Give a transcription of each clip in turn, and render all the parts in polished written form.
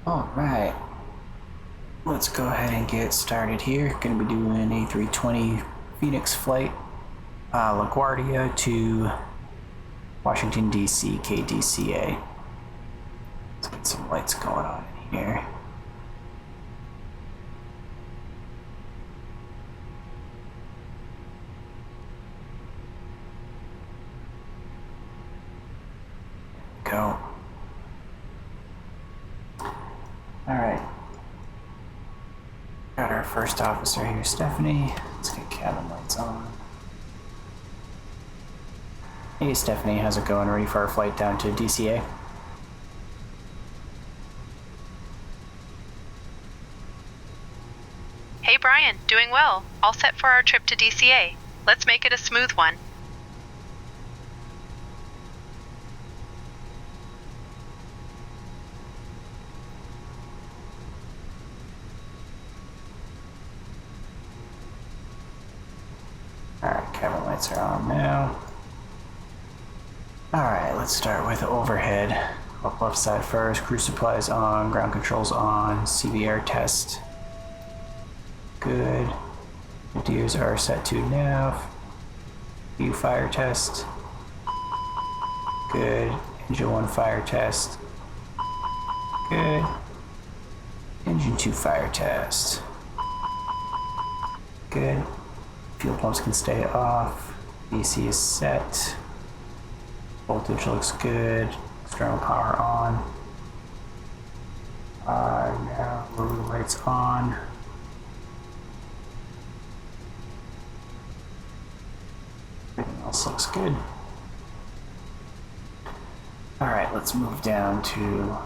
Alright, let's go ahead and get started here. Going to be doing an A320 Fenix flight, LaGuardia to Washington, D.C., KDCA. Let's get some lights going on in here. Go. Alright. Got our first officer here, Stephanie. Let's get cabin lights on. Hey Stephanie, how's it going? Ready for our flight down to DCA? Hey Brian, doing well. All set for our trip to DCA. Let's make it a smooth one. Lights are on now. Alright, let's start with overhead. Up left side first, crew supplies on, ground controls on, CBR test. Good. Gears are set to nav. View fire test. Good. Engine 1 fire test. Good. Engine 2 fire test. Good. Fuel pumps can stay off. AC is set. Voltage looks good. External power on. Now rotor lights on. Everything else looks good. Alright, let's move down to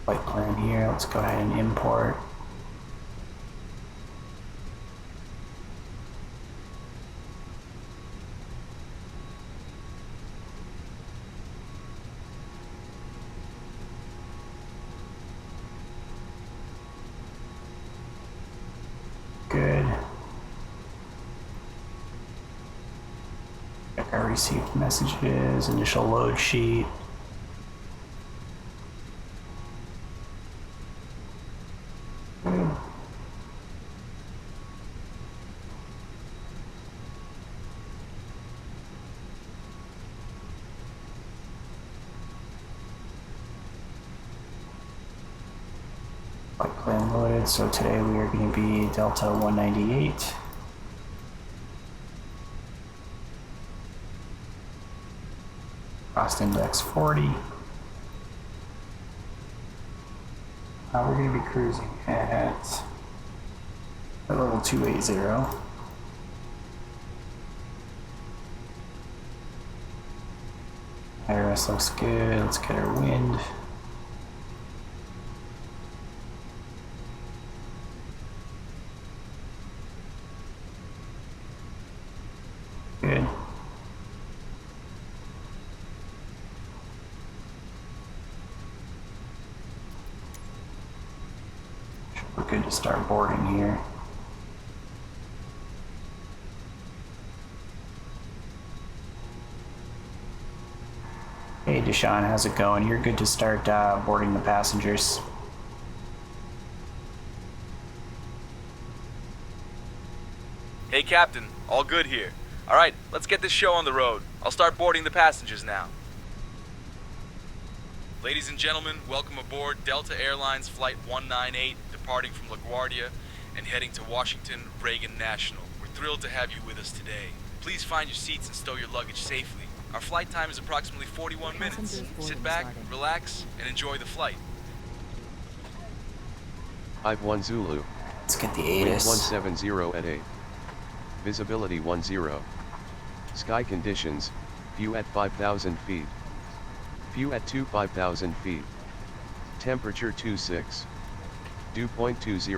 flight plan here. Let's go ahead and import. Good. Check our received messages, initial load sheet. Good. Flight plan loaded, so today we are going to be Delta 198. Cost index 40. We're going to be cruising at level 280. IRS looks good. Let's get our wind. Good. We're good to start boarding here. Hey Deshaun, how's it going? You're good to start boarding the passengers. Hey Captain, all good here. Alright, let's get this show on the road. I'll start boarding the passengers now. Ladies and gentlemen, welcome aboard Delta Airlines Flight 198, departing from LaGuardia and heading to Washington Reagan National. We're thrilled to have you with us today. Please find your seats and stow your luggage safely. Our flight time is approximately 41 minutes. Sit back, relax, and enjoy the flight. I've 1 Zulu. Let's get the Wind ATIS. 170 at 8. Visibility 10. Sky conditions, view at 5,000 feet. View at 5,000 feet. Temperature 26. Dew point 20.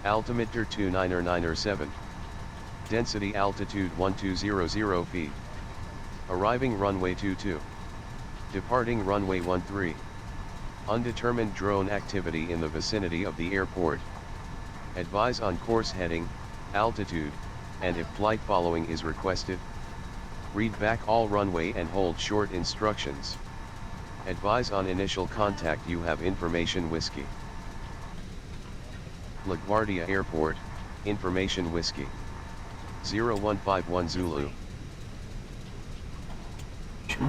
Altimeter 2997. Density altitude 1200 feet. Arriving runway 22. Departing runway 13. Undetermined drone activity in the vicinity of the airport. Advise on course heading, altitude, and if flight following is requested. Read back all runway and hold short instructions. Advise on initial contact. You have information whiskey. LaGuardia Airport, information whiskey. 0151 Zulu.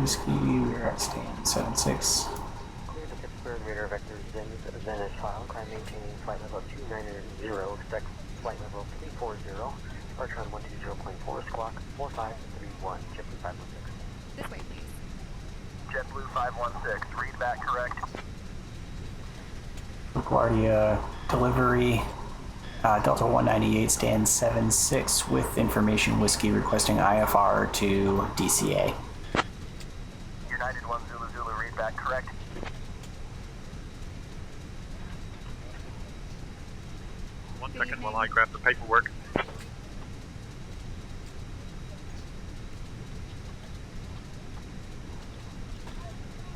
Whiskey, we're at stand 76. Clear to Pittsburgh, radar vector Zen is filed. Climb maintaining flight level 290. Expect flight level 340. Departure on 120.4, squawk 4531, JetBlue 516. This way, please. JetBlue 516, read back correct. LaGuardia delivery. Delta 198 stands 76 with information whiskey requesting IFR to DCA. United 1 Zulu Zulu, read back correct. One second while I grab the paperwork.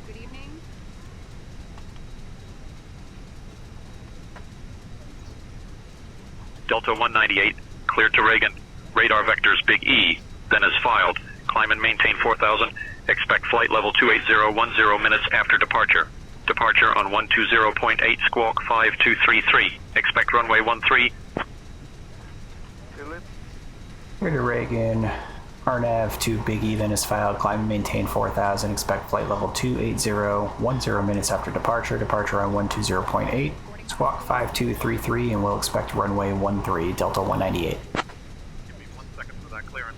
Good evening. Delta 198, cleared to Reagan. radar vectors Big E, then as filed. Climb and maintain 4000. Expect flight level 28010 minutes after departure. Departure on 120.8 squawk 5233. Expect runway 13. Here to Reagan. RNAV to Big E, then is filed. Climb and maintain 4000. Expect flight level 28010 minutes after departure. Departure on 120.8 squawk 5233, and we'll expect runway 13 Delta 198. Give me 1 second for that clearance.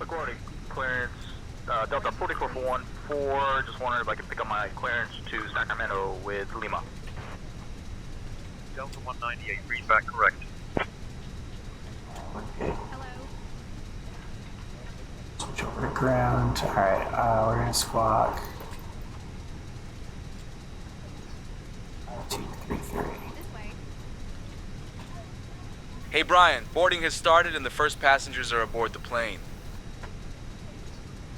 Laguardia, clearance, Delta 44414. Just wondering if I could pick up my clearance to Sacramento with Lima. Delta 198, read back correct. Okay. Hello. Switch over to ground. Alright, we're gonna squawk 5233. This way. Hey Brian, boarding has started and the first passengers are aboard the plane.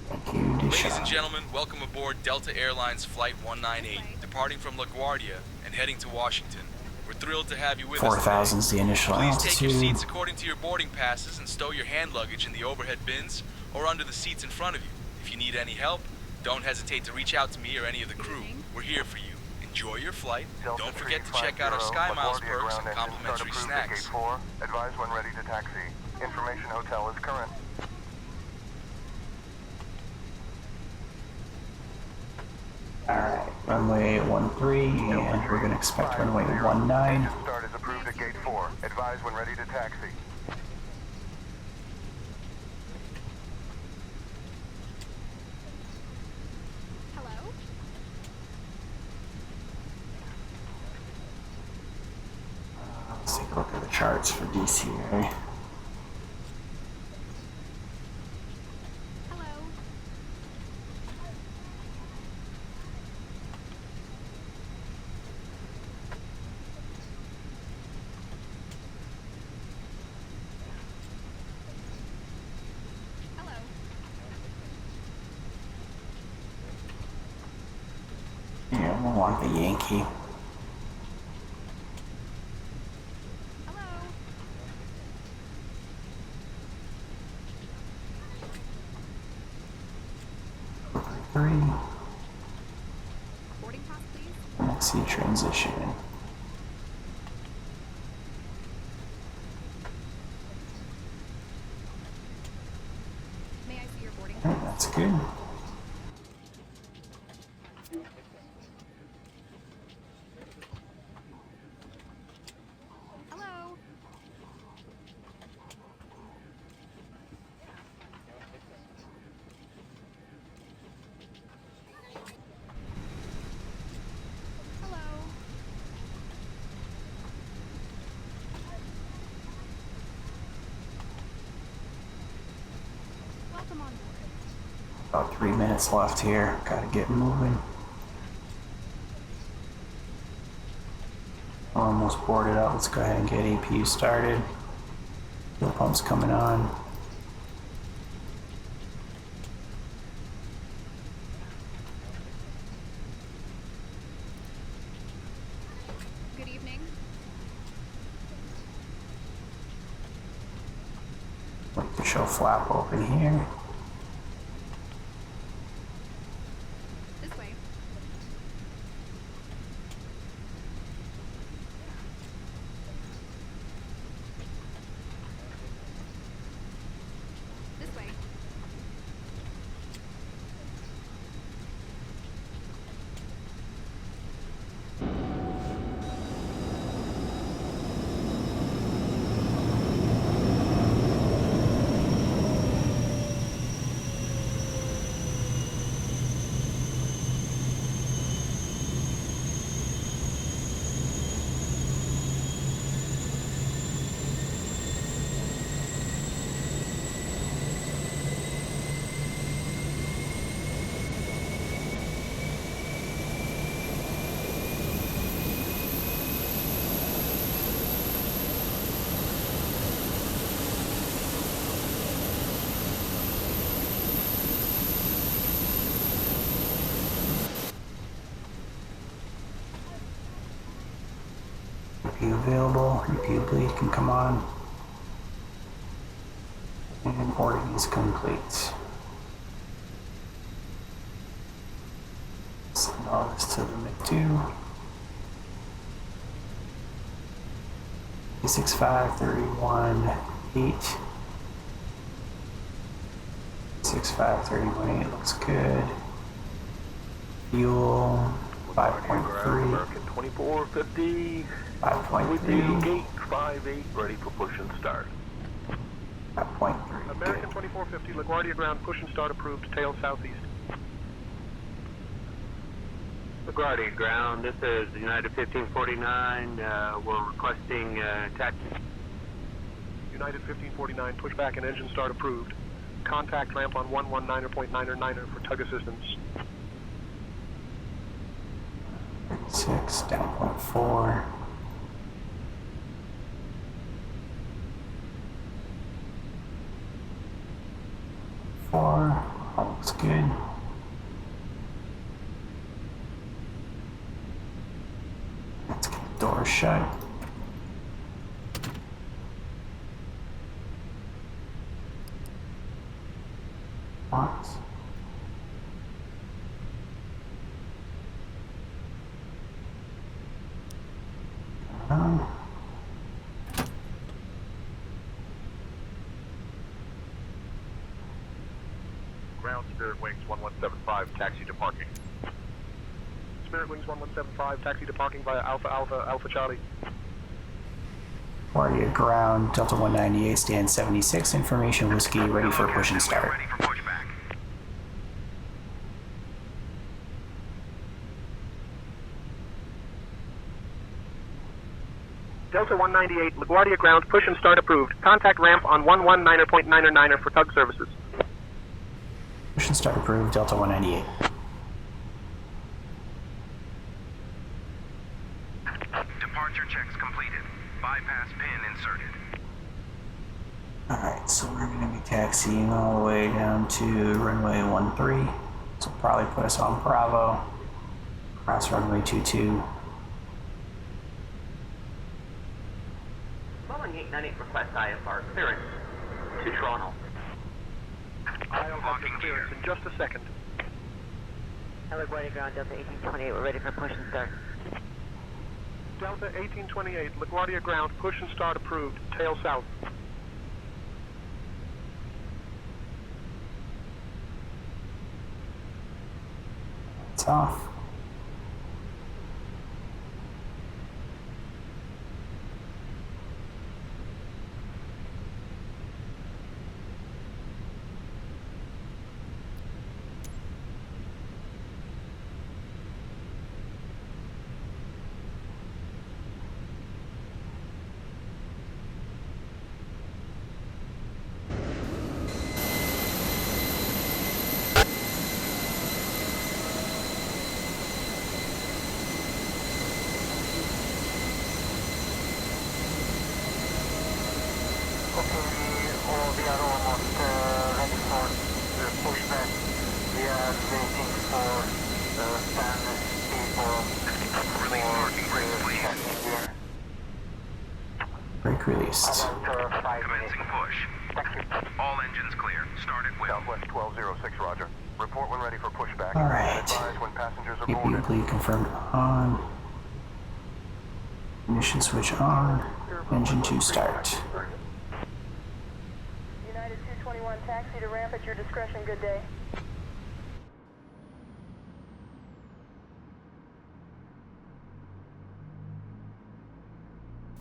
Thank you, Ladies Deshaun. and gentlemen, welcome aboard Delta Airlines Flight 198, departing from LaGuardia and heading to Washington. We're thrilled to have you with us 4,000 is the initial today. Please take your altitude. seats according to your boarding passes and stow your hand luggage in the overhead bins or under the seats in front of you. If you need any help, don't hesitate to reach out to me or any of the crew. We're here for you. Enjoy your flight. Delta Don't forget to 350, check out our Sky Miles LaGuardia perks ground and engine start complimentary approved at snacks. Gate 4. Advise when ready to taxi. Information hotel is current. Alright, runway 13, and we're gonna expect runway 19. Engine start is approved at Gate 4. Advise when ready to taxi. Hello. Let's take a look at the charts for DCA. Hello. Hello. Yeah, we'll want the Yankee. Hello. 3. Boarding pass, please. Let's see transition. May I see your boarding Alright, pass? that's good. Hello. Hello. Welcome on board. About 3 minutes left here. Gotta get moving. Almost boarded up. Let's go ahead and get APU started. Fuel pump's coming on. Good evening. Like to show flap open here. This way. This way. APU available. APU bleed can come on. reporting is complete. Send all this to the MIG-2. 6531.8. 6531.8 looks good. Fuel 5.3. American 2450. 5.3. Gate 58 ready for push and start. 5.3. American 2450, LaGuardia ground, push and start approved, tail southeast. LaGuardia ground, this is United 1549, we're requesting taxi. United 1549, pushback and engine start approved. Contact ramp on 119.9er for tug assistance. 6 down 0.4. All looks good. Let's get the door shut. Once. Ground Spirit Wings 1175, taxi to parking. Spirit Wings 1175, taxi to parking via Alpha Charlie. LaGuardia ground, Delta 198, stand 76, information whiskey, ready for push and start. Ready for pushback. Delta 198, LaGuardia ground, push and start approved. Contact ramp on 119.9er for tug services. Push and start approved, Delta 198. Departure checks completed. Bypass pin inserted. Alright, so we're going to be taxiing all the way down to runway 13. This will probably put us on Bravo. Cross runway 22. Boeing 898 request IFR clearance to Toronto. I'll have the clearance in just a second. LaGuardia ground, Delta 1828, we're ready for push and start. Delta 1828, LaGuardia ground, push and start approved, tail south. It's off. Brake released. Commencing push. All engines clear. Start at will. Southwest 1206, roger. Report when ready for pushback. Alright. Advise when passengers are APU boarded. bleed confirmed on. Ignition switch on. Engine 2 start. United 221, taxi to ramp at your discretion. Good day.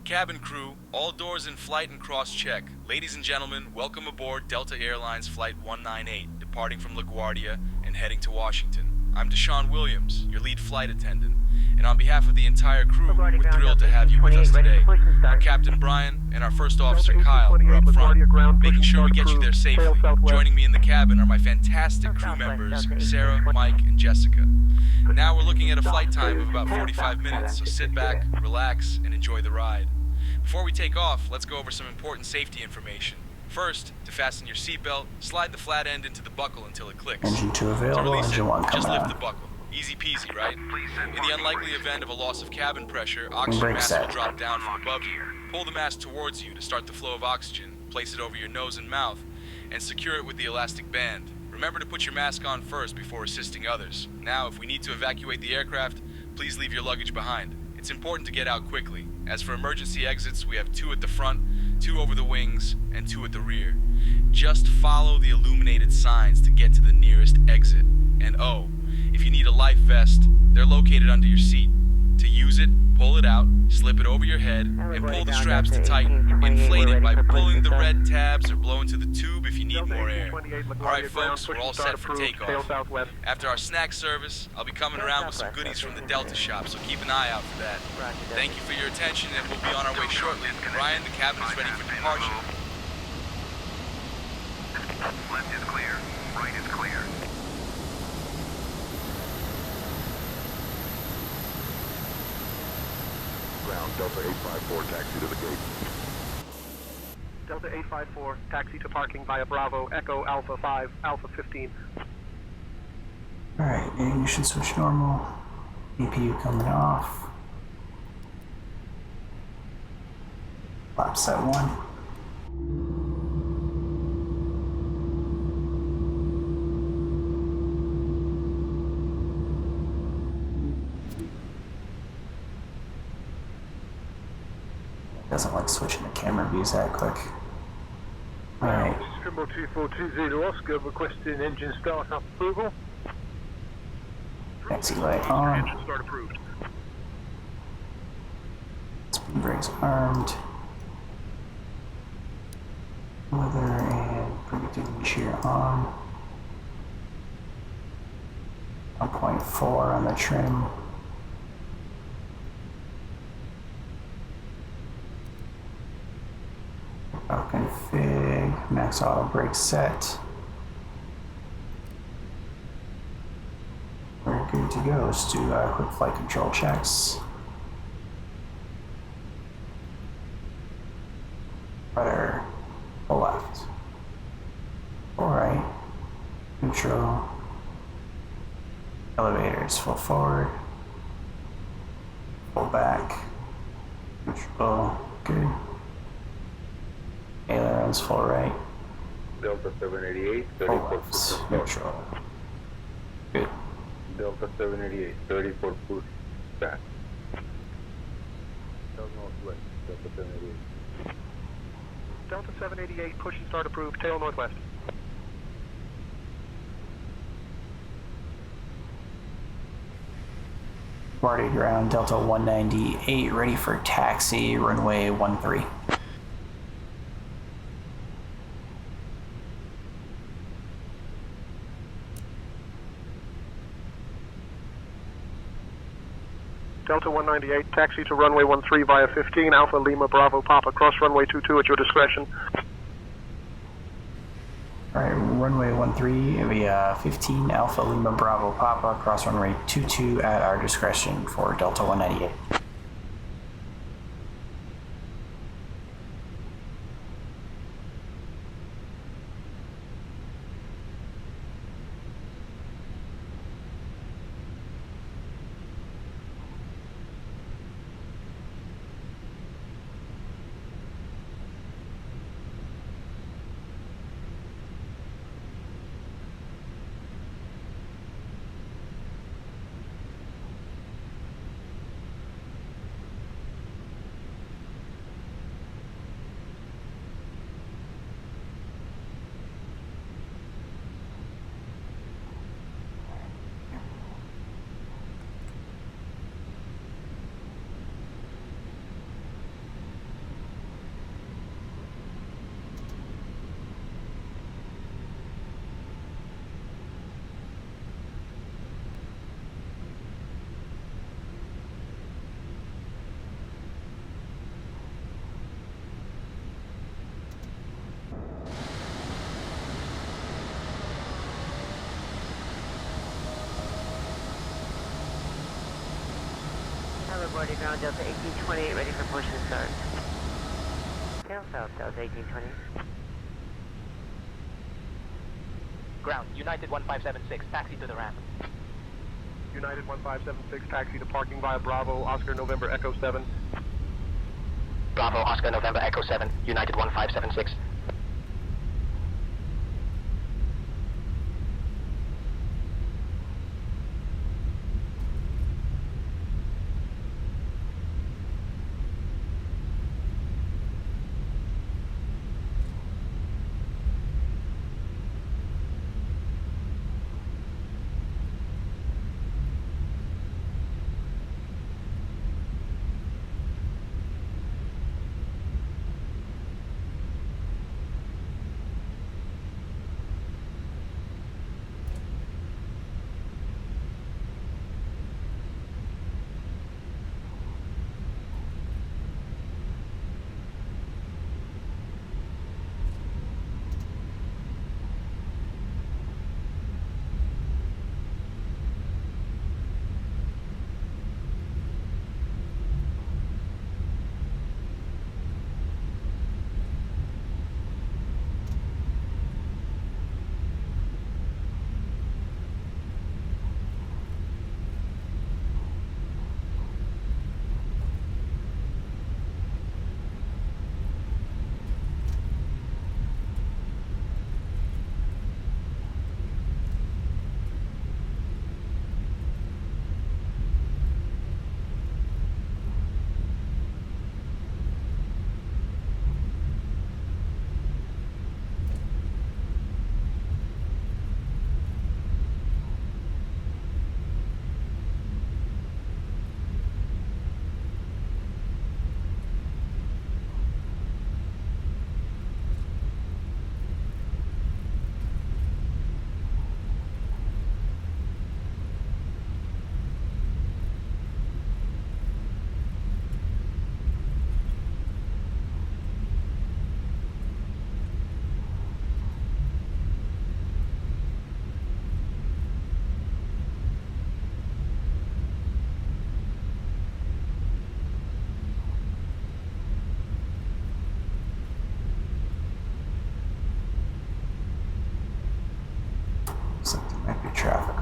Cabin crew, all doors in flight and cross-check. Ladies and gentlemen, welcome aboard Delta Airlines Flight 198, departing from LaGuardia and heading to Washington. I'm Deshaun Williams, your lead flight attendant, and on behalf of the entire crew, we're thrilled to have you with us today. Our Captain Brian and our First Officer Kyle are up front, making sure we get you there safely. Joining me in the cabin are my fantastic crew members, Sarah, Mike, and Jessica. Now we're looking at a flight time of about 45 minutes, so sit back, relax, and enjoy the ride. Before we take off, let's go over some important safety information. First, to fasten your seatbelt, slide the flat end into the buckle until it clicks. Engine 2 To available, release engine 1 it, just coming lift on. the buckle. Easy peasy, right? In the unlikely event of a loss of cabin pressure, oxygen brake mask set. will drop down from above you. Pull the mask towards you to start the flow of oxygen, place it over your nose and mouth, and secure it with the elastic band. Remember to put your mask on first before assisting others. Now, if we need to evacuate the aircraft, please leave your luggage behind. It's important to get out quickly. As for emergency exits, we have 2 at the front, 2 over the wings, and 2 at the rear. Just follow the illuminated signs to get to the nearest exit. And oh, if you need a life vest, they're located under your seat. To use it, pull it out, slip it over your head, and pull the straps to tighten. Inflate it by pulling the red tabs or blow into the tube if you need more air. Alright folks, we're all set for takeoff. After our snack service, I'll be coming around with some goodies from the Delta shop, so keep an eye out for that. Thank you for your attention, and we'll be on our way shortly. Ryan, the cabin is ready for departure. Left is clear. Right is clear. Ground, Delta 854, taxi to the gate. Delta 854, taxi to parking via Bravo, Echo Alpha 5, Alpha 15. Alright, ignition switch normal. EPU coming off. Flap set 1. Doesn't like switching the camera views that quick. Alright. Trimble 2420 Oscar requesting engine start-up approval. Taxi light on. Engine start approved. Speed brakes armed. Weather and predicted wind shear on. 1.4 on the trim. Config, max auto brake set. We're good to go. Let's do quick flight control checks. Rudder, full left. Full right. Neutral. Elevators, full forward. Full back. Neutral, good. Ailerons full right. Delta 788, Full left. Neutral. Good. Delta 788, 34 push back. Northwest, Delta 788. Delta 788, push and start approved, tail northwest. LaGuardia ground, Delta 198, ready for taxi, runway 13. Delta 198, taxi to runway 13 via 15, Alpha Lima Bravo Papa, cross runway 22 at your discretion. Alright, runway 13 via 15, Alpha Lima Bravo Papa, cross runway 22 at our discretion for Delta 198. LaGuardia ground, Delta 1828, ready for push and start. Tail south, Delta 1820. Ground, United 1576, taxi to the ramp. United 1576, taxi to parking via Bravo, Oscar November Echo 7. Bravo, Oscar November Echo 7, United 1576.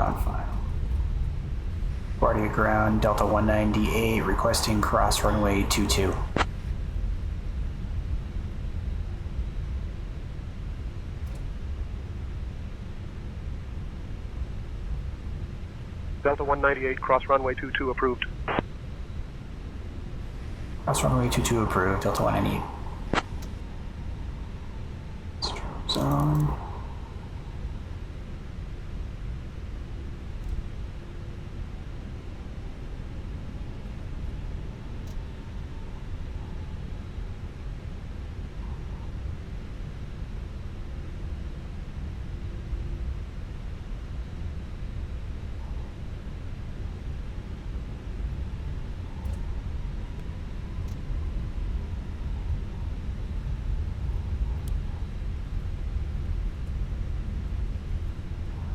ground final. LaGuardia ground, Delta 198, requesting cross runway 22. Delta 198, cross runway 22 approved. Cross runway 22 approved, Delta 198. Strobe zone.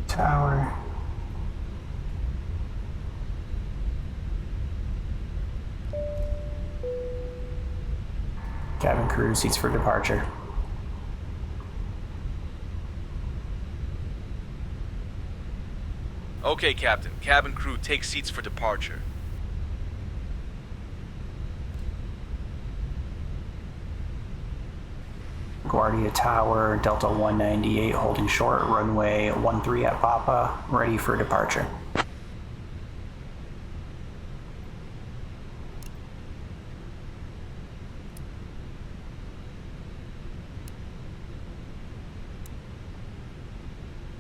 Tower. Cabin crew, seats for departure. Okay, Captain. Cabin crew, take seats for departure. LaGuardia Tower, Delta 198, holding short, runway 13 at Papa, ready for departure.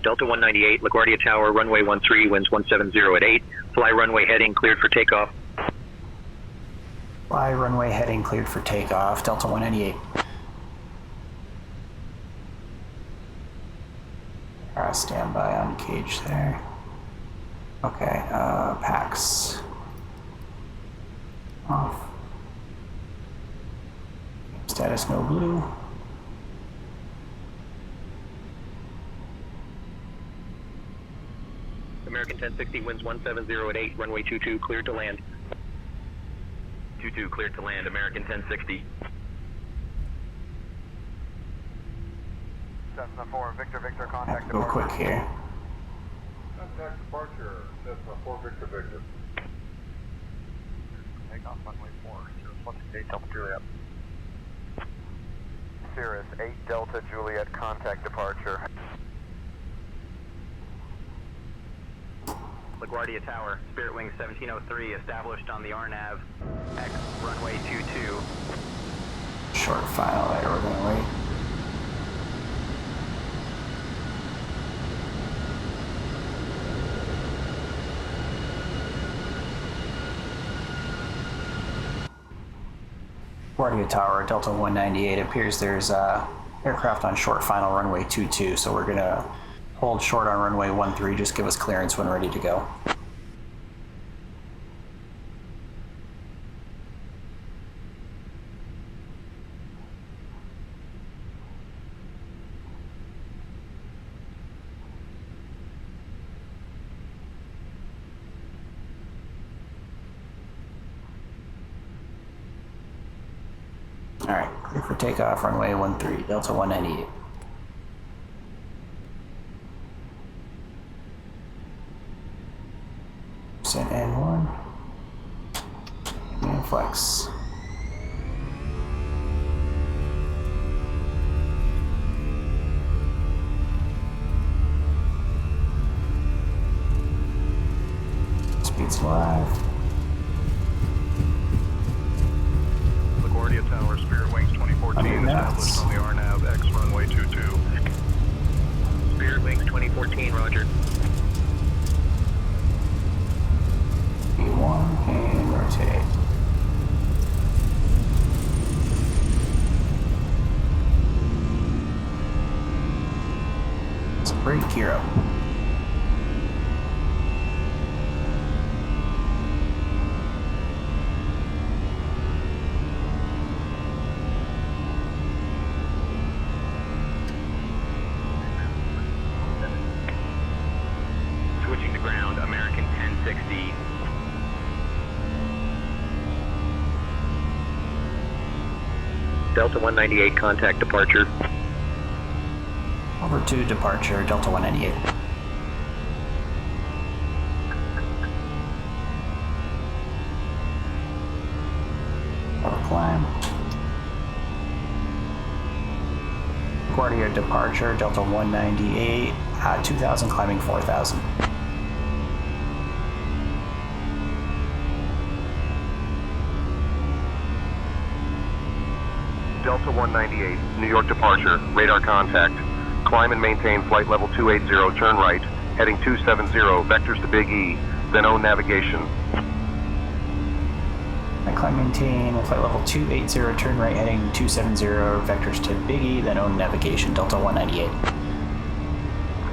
Delta 198, LaGuardia Tower, runway 13, winds 170 at 8. Fly runway heading, cleared for takeoff. Fly runway heading, cleared for takeoff, Delta 198. Standby on cage there. Okay, packs off. Status no blue. American 1060, winds 170 at 8, runway 22, cleared to land. 22, cleared to land, American 1060. Cessna 4, Victor, Victor, contact Go departure. quick here. Contact departure, Cessna 4, Victor, Victor. Take off runway 4, Cirrus 168, Delta Juliet. Cirrus 8, Delta Juliet, contact departure. LaGuardia Tower, Spirit Wing 1703, established on the RNAV, X, runway 22. Short final there, we're gonna wait. LaGuardia Tower, Delta 198, appears there's aircraft on short final runway 22, so we're gonna hold short on runway 13, just give us clearance when ready to go. Alright, clear for takeoff, runway 13, Delta 198. Percent N1. And flex. Speed's live. LaGuardia Tower, Spirit Wings 2014, established on the RNAV, X, runway 22. Spirit Wings 2014, roger. B1 and rotate. It's a brake gear up. Switching to ground, American 1060. Delta 198, contact departure. Over to departure, Delta 198. climb. LaGuardia departure, Delta 198, 2000 climbing 4000. Delta 198, New York departure, radar contact. Climb and maintain flight level 280, turn right, heading 270, vectors to Big E, then own navigation. Climb maintain flight level 280, turn right heading 270, vectors to Big E, then own navigation, Delta 198.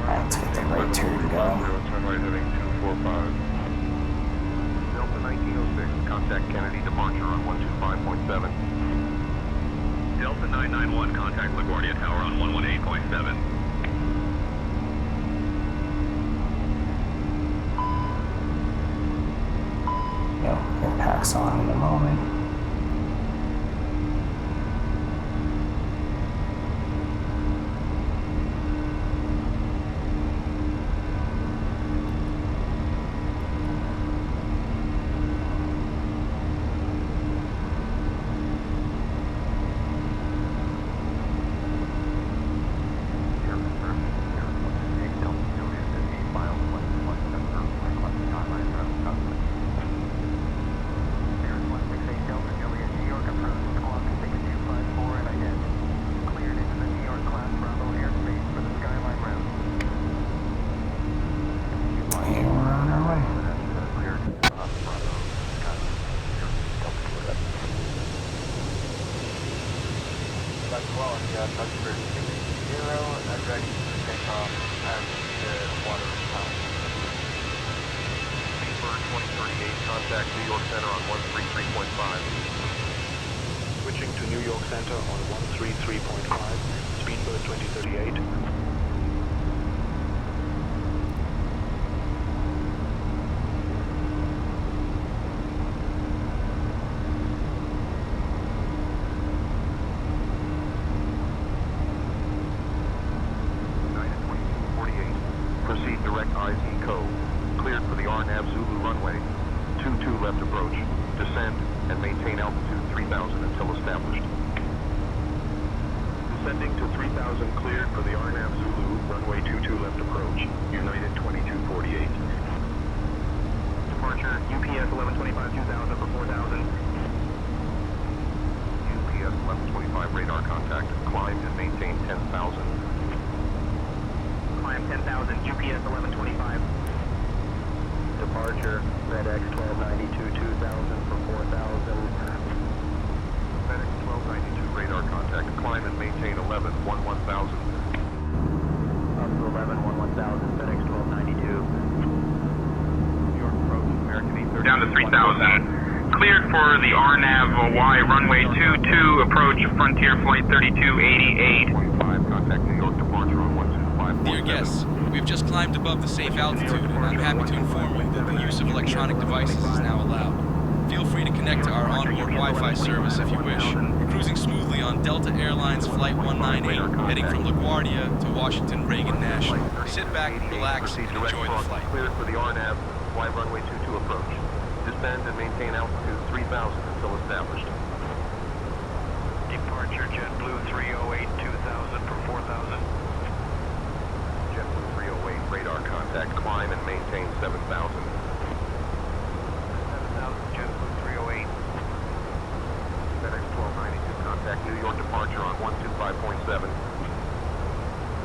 Alright, let's get the right turn going. Turn right heading 245. Delta 1906, contact Kennedy departure on 125.7. Delta 991, contact LaGuardia Tower on 118.7. It packs on in a moment. Contact New York Center on 133.5. Switching to New York Center on 133.5, speedbird 2038. Proceed direct IZ code. Cleared for the RNAV Zulu runway. 22 left approach. Descend and maintain altitude 3000 until established. Descending to 3000 cleared for the RNAV Zulu, runway 22 left approach. United 2248. Departure, UPS 1125, 2000 for 4000. UPS 1125 radar contact. Climb and maintain 10,000. Climb 10,000, UPS 1125. Departure, FedEx 1292, 2000 for 4000. FedEx 1292 radar contact. Climb and maintain 11, 1000. Up to 11, 1000, FedEx 1292. New York approach, American 830. Down to 3000. Cleared for the RNAV Y runway 22, approach Frontier Flight 3288. 25, contact New York departure on 125. Dear guests, we've just climbed above the safe altitude, and I'm happy to inform you that the use of electronic devices is now allowed. Feel free to connect to our onboard Wi-Fi service if you wish. We're cruising smoothly on Delta Airlines Flight 198, heading from LaGuardia to Washington Reagan National. Sit back, relax, and enjoy the flight. Cleared for the RNAV, Y runway 22 approach. Descend and maintain altitude 3000 until established. Departure, JetBlue 308, 2000 for 4000. JetBlue 308 radar contact. Climb and maintain 7,000. 7000, JetBlue 308. FedEx 1292 contact New York departure on 125.7.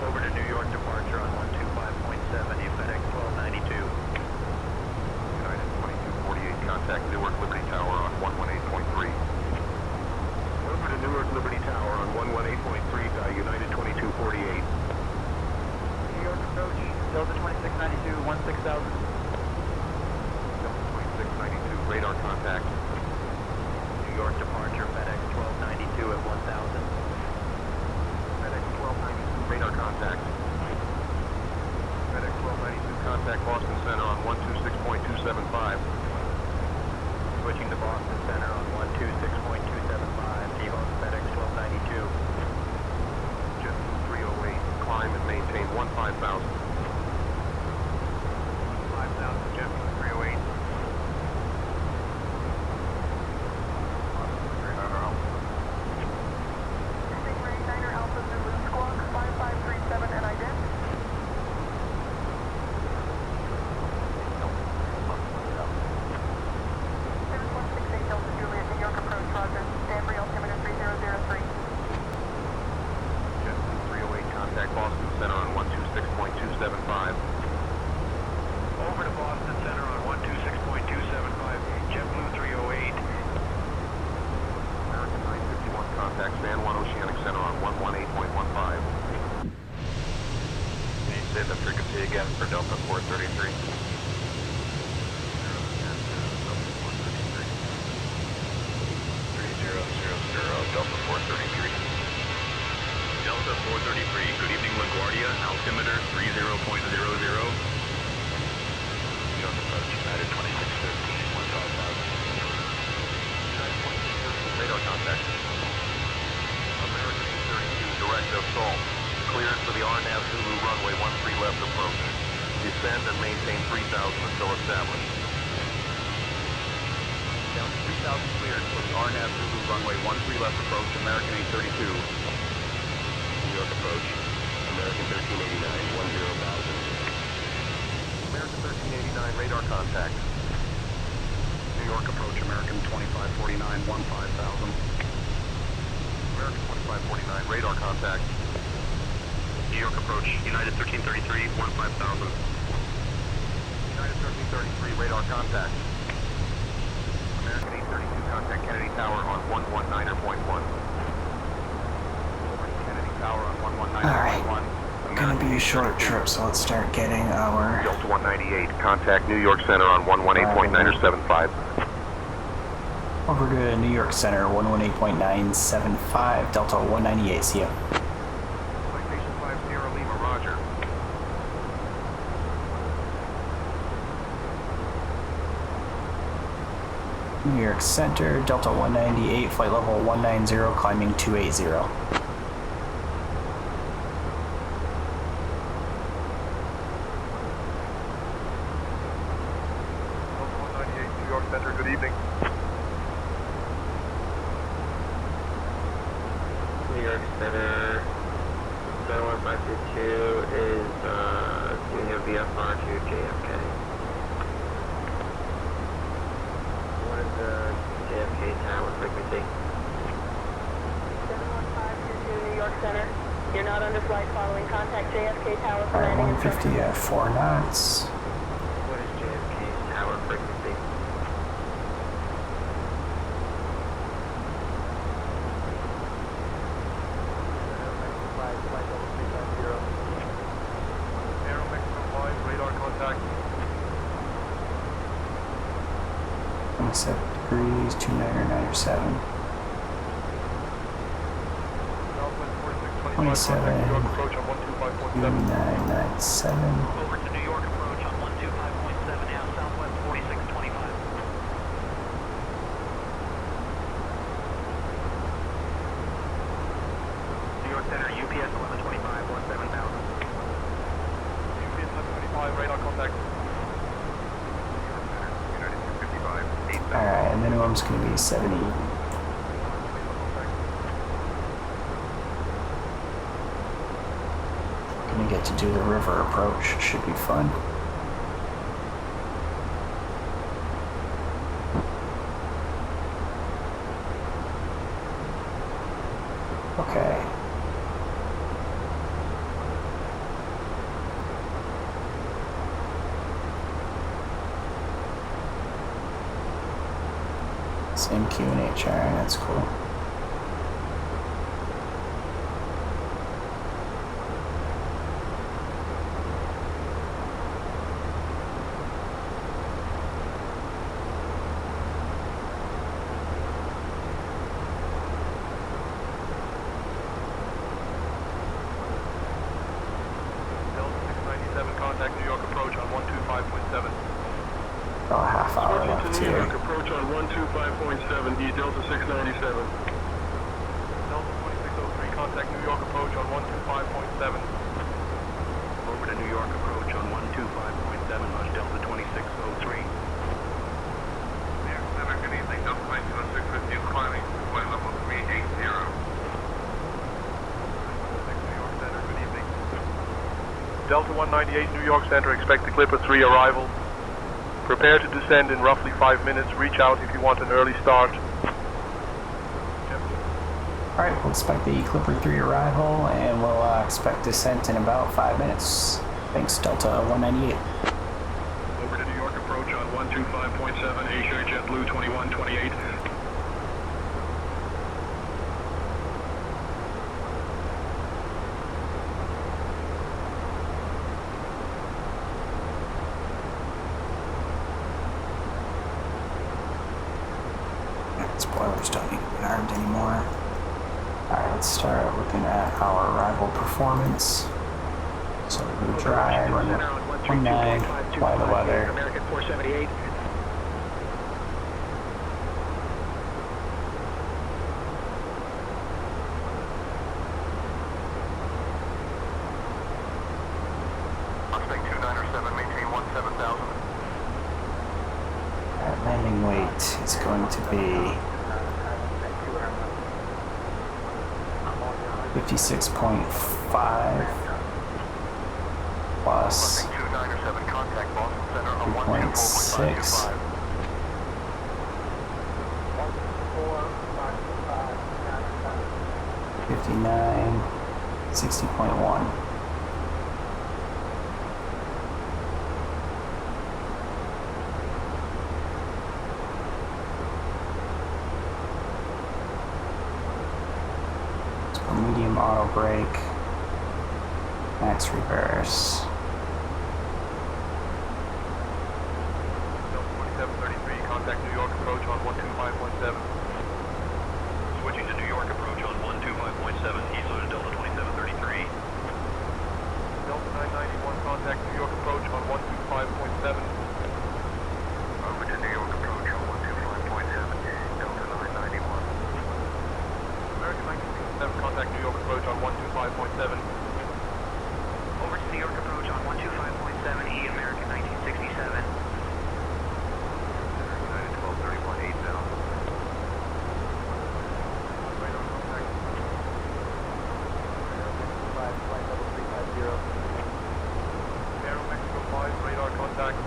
Over to New York departure on 125.7, FedEx 1292. United 2248 contact Newark Liberty Tower on 118.3. Over to Newark Liberty Tower on 118.3, United 2248. New York approach, Delta 2692, 16,000. Delta 2692 radar contact. New York departure, FedEx 1292 at 1000. FedEx 1292 radar contact. FedEx 1292 contact Boston Center on 126.275. Switching to Boston Center on 126.275, T-Bone FedEx 1292. JetBlue 308, climb and maintain 15,000. 5000, JetBlue 308. altimeter 30.00. New York approach, United 2613, 155. United 2613, radar contact. American 832, direct assault. Cleared for the RNAV Zulu runway 13 left approach. Descend and maintain 3000 until established. Down to 3000 cleared for the RNAV Zulu runway 13 left approach, American 832. New York approach. American 1389, 10,000. American 1389, radar contact. New York approach, American 2549, 15,000. American 2549, radar contact. New York approach, United 1333, 15,000. United 1333, radar contact. American 832, contact Kennedy Tower on 119.1. Over to Kennedy Tower on 119.1. Alright, gonna be a short trip, so let's start getting our... Delta 198, contact New York Center on 118.975. Over to New York Center, 118.975, Delta 198, see ya. Citation 5 Sierra Lima, roger. New York Center, Delta 198, flight level 190, climbing 280. New York Center, good evening. New York Center, 71522 is doing a VFR to JFK. What is the JFK tower frequency? 71522 New York Center. You're not under flight following. Contact JFK Tower for Alright, landing 150 at 4 knots. What is JFK's tower frequency? Aero Mexico 5, radar contact. 27 degrees, 2997. 27, 2997. Over to New York approach on 125.7 now, Southwest 4625. New York Center, UPS 1125, 17,000. UPS 1125, radar contact. United 255, 8,000. Alright, and minimum's gonna be 70. Gonna get to do the river approach, should be fun. Okay. Same QNH, alright, that's cool. Delta 697, contact New York approach on 125.7. About a half hour left New York here. approach on 125.7, Delta 697. Delta 2603, contact New York approach on 125.7. Over to New York approach on 125.7, Rush Delta 2603. Air Center, good evening. Delta 2650 is climbing to flight level 380. New York Center, good evening. Delta 198, New York Center, expect the Clipper 3 arrival. Prepare to descend in roughly 5 minutes. Reach out if you want an early start. Alright, we'll expect the Clipper 3 arrival, and we'll expect descent in about 5 minutes. Thanks, Delta 198. Over to New York approach on 125.7, Asia JetBlue 2128. Spoilers don't need to be armed anymore. Alright, let's start looking at our arrival performance. So we dry, run 19, apply the weather. American 478. Mustang 2907, maintain 17,000. Our landing weight is going to be 56.5 plus 2907, contact Boston Center on 3.6. 59, 60.1. So medium auto brake, max reverse. Delta 2733, contact New York approach on 125.7. Switching to New York approach on 125.7, Heathrow to Delta 2733. Delta 991, contact New York approach on 125.7. Over to New York approach on 125.7, Delta 991. American 1967, contact New York approach on 125.7. Over to New York approach on 125.7, E American 1967. United 1231, 8,000. Radar contact. Flight level 350. Aero Mexico 5, radar contact.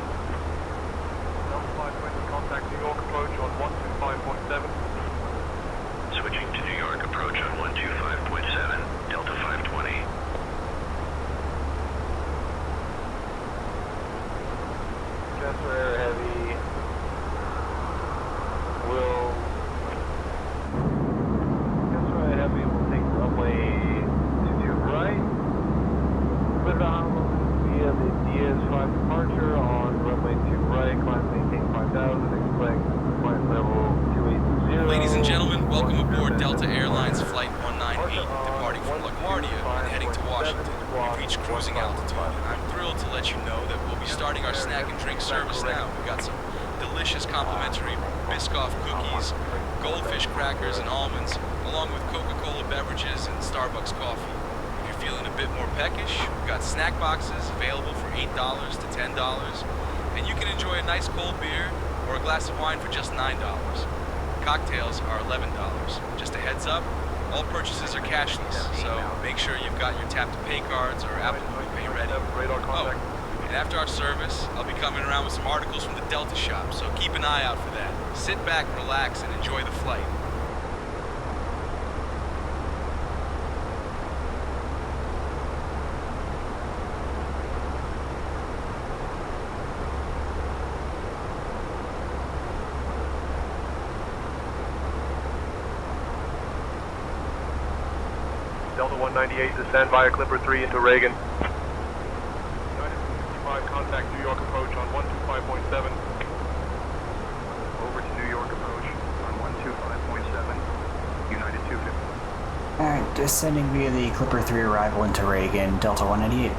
Delta 520, contact New York approach on 125.7. Switching to New York approach on 125.7, Delta 520. Air Heavy will Heavy will take runway 22 right. Clear down via the Diaz 5 departure on runway 2 right. Climb maintain 5,000. Expect flight level 280. Ladies and gentlemen, welcome aboard Delta Airlines Flight 198, departing from LaGuardia and heading to Washington. We've reached cruising altitude, and I'm thrilled to let you know that we'll be starting our snack and drink service now. We've got some delicious complimentary Biscoff cookies, goldfish crackers and almonds, along with Coca-Cola beverages and Starbucks coffee. If you're feeling a bit more peckish, we've got snack boxes available for $8 to $10, and you can enjoy a nice cold beer or a glass of wine for just $9. Cocktails are $11. Just a heads up, all purchases are cashless, so make sure you've got your tap-to-pay cards or Apple Pay ready. Oh, and after our service, I'll be coming around with some articles from the Delta shop, so keep an eye out for that. Sit back, relax, and enjoy the flight. Delta 198, descend via Clipper 3 into Reagan. United 255, contact New York approach on 125.7. Over to New York approach on 125.7, United 250. Alright, descending via the Clipper 3 arrival into Reagan, Delta 198.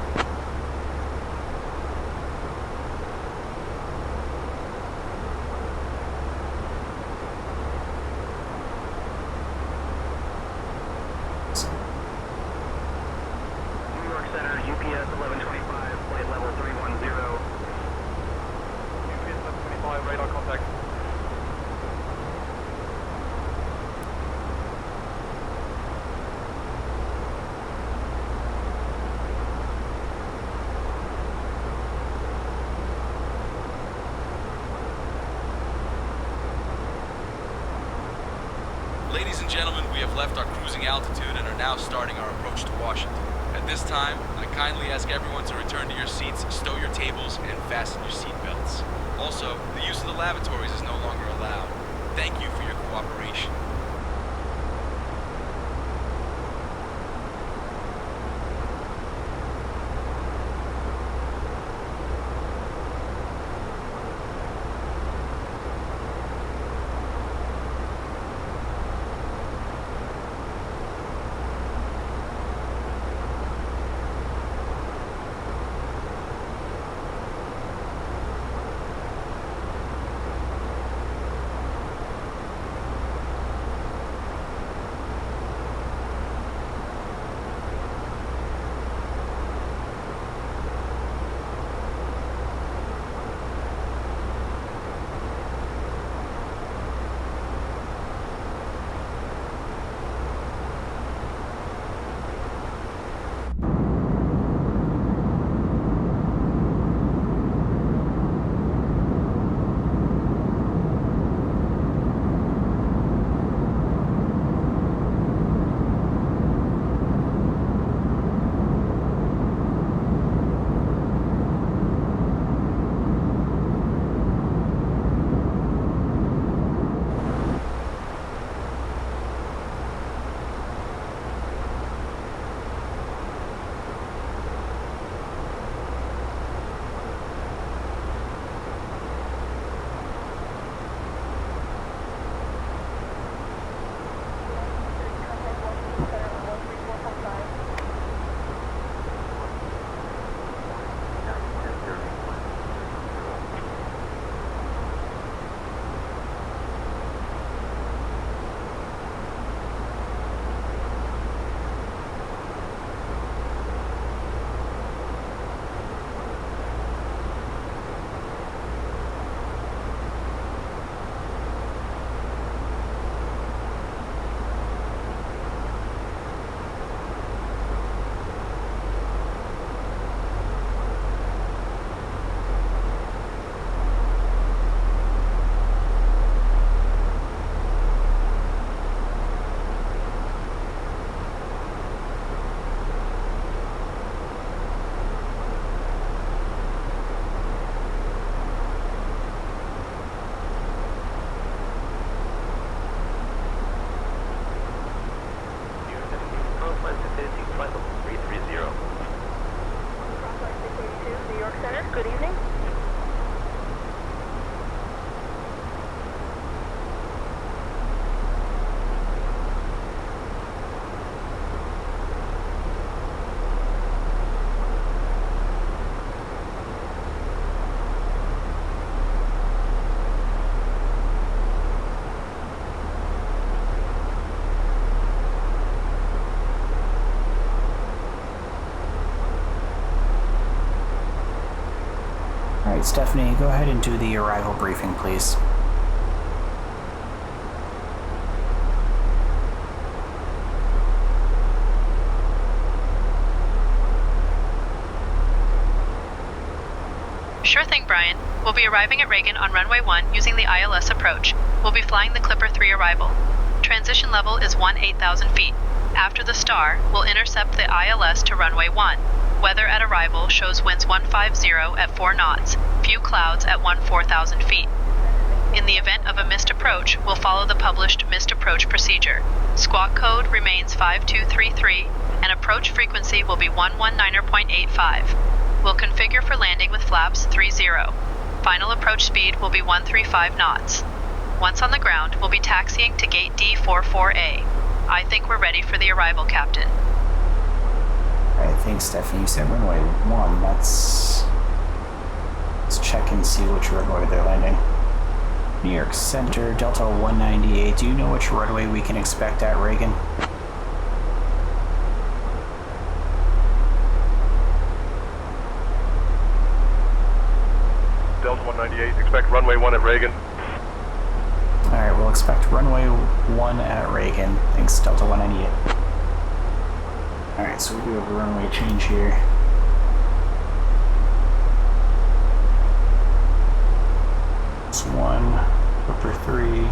New York Center, UPS 1125, flight level 310. UPS 1125, radar contact. Ladies and gentlemen, we have left our cruising altitude and are now starting our approach to Washington. At this time, I kindly ask everyone to return to your seats, stow your tables, and fasten your seat belts. Also, the use of the lavatories is no longer allowed. Thank you for your cooperation. Alright, Stephanie, go ahead and do the arrival briefing, please. Sure thing, Brian. We'll be arriving at Reagan on runway 1 using the ILS approach. We'll be flying the Clipper 3 arrival. Transition level is 8,000 feet. After the star, we'll intercept the ILS to runway 1. Weather at arrival shows winds 150 at 4 knots, few clouds at 4,000 feet. In the event of a missed approach, we'll follow the published missed approach procedure. Squawk code remains 5233, and approach frequency will be 119.85. We'll configure for landing with flaps 30. Final approach speed will be 135 knots. Once on the ground, we'll be taxiing to gate D44A. I think we're ready for the arrival, Captain. I think, Stephanie, you said runway 1. Let's check and see which runway they're landing. New York Center, Delta 198. Do you know which runway we can expect at Reagan? Delta 198, expect runway 1 at Reagan. Alright, we'll expect runway 1 at Reagan. Thanks, Delta 198. Alright, so we do have a runway change here. It's 1, Clipper 3.